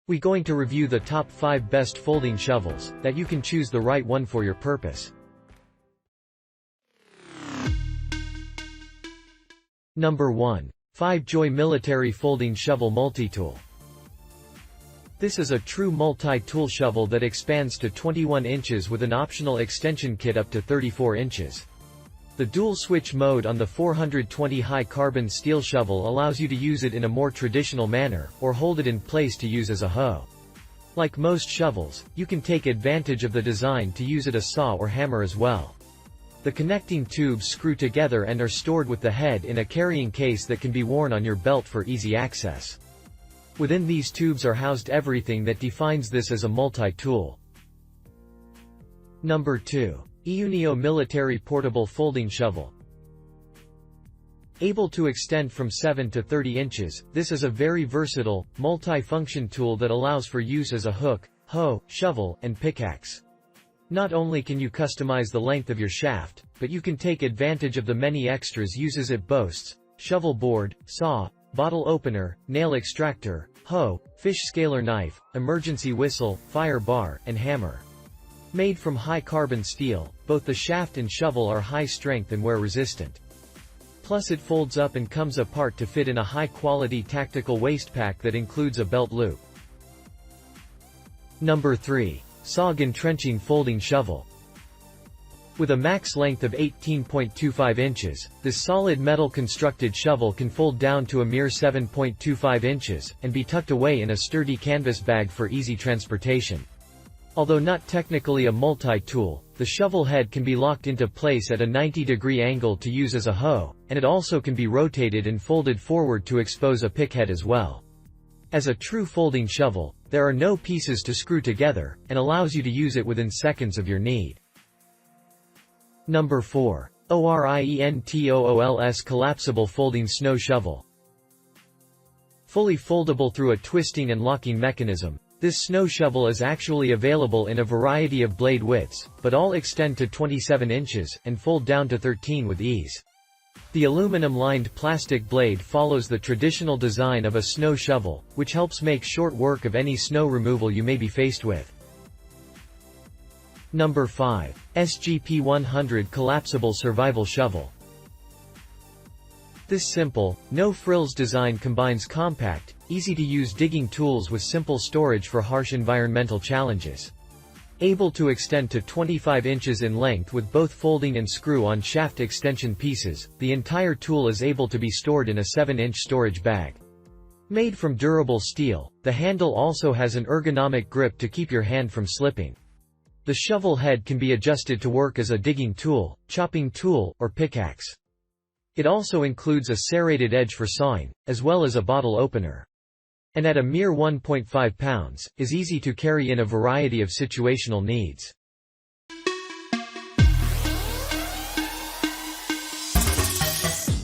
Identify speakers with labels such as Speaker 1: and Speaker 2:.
Speaker 1: We're going to review the top 5 best folding shovels, that you can choose the right one for your purpose. Number 1. 5Joy Military Folding Shovel Multi-Tool. This is a true multi-tool shovel that expands to 21 inches with an optional extension kit up to 34 inches. The dual-switch mode on the 420 high-carbon steel shovel allows you to use it in a more traditional manner, or hold it in place to use as a hoe. Like most shovels, you can take advantage of the design to use it as a saw or hammer as well. The connecting tubes screw together and are stored with the head in a carrying case that can be worn on your belt for easy access. Within these tubes are housed everything that defines this as a multi-tool. Number 2. Euneo Military Portable Folding Shovel. Able to extend from 7 to 30 inches, this is a very versatile, multi-function tool that allows for use as a hook, hoe, shovel, and pickaxe. Not only can you customize the length of your shaft, but you can take advantage of the many extras uses it boasts: shovel board, saw, bottle opener, nail extractor, hoe, fish scaler knife, emergency whistle, fire bar, and hammer. Made from high-carbon steel, both the shaft and shovel are high-strength and wear-resistant. Plus it folds up and comes apart to fit in a high-quality tactical waist pack that includes a belt loop. Number 3. SOG Entrenching Folding Shovel. With a max length of 18.25 inches, this solid metal constructed shovel can fold down to a mere 7.25 inches, and be tucked away in a sturdy canvas bag for easy transportation. Although not technically a multi-tool, the shovel head can be locked into place at a 90-degree angle to use as a hoe, and it also can be rotated and folded forward to expose a pick head as well. As a true folding shovel, there are no pieces to screw together, and allows you to use it within seconds of your need. Number 4. ORION TOLS Collapsible Folding Snow Shovel. Fully foldable through a twisting and locking mechanism, this snow shovel is actually available in a variety of blade widths, but all extend to 27 inches, and fold down to 13 with ease. The aluminum-lined plastic blade follows the traditional design of a snow shovel, which helps make short work of any snow removal you may be faced with. Number 5. SGP-100 Collapsible Survival Shovel. This simple, no-frills design combines compact, easy-to-use digging tools with simple storage for harsh environmental challenges. Able to extend to 25 inches in length with both folding and screw-on shaft extension pieces, the entire tool is able to be stored in a 7-inch storage bag. Made from durable steel, the handle also has an ergonomic grip to keep your hand from slipping. The shovel head can be adjusted to work as a digging tool, chopping tool, or pickaxe. It also includes a serrated edge for sawing, as well as a bottle opener. And at a mere 1.5 pounds, is easy to carry in a variety of situational needs.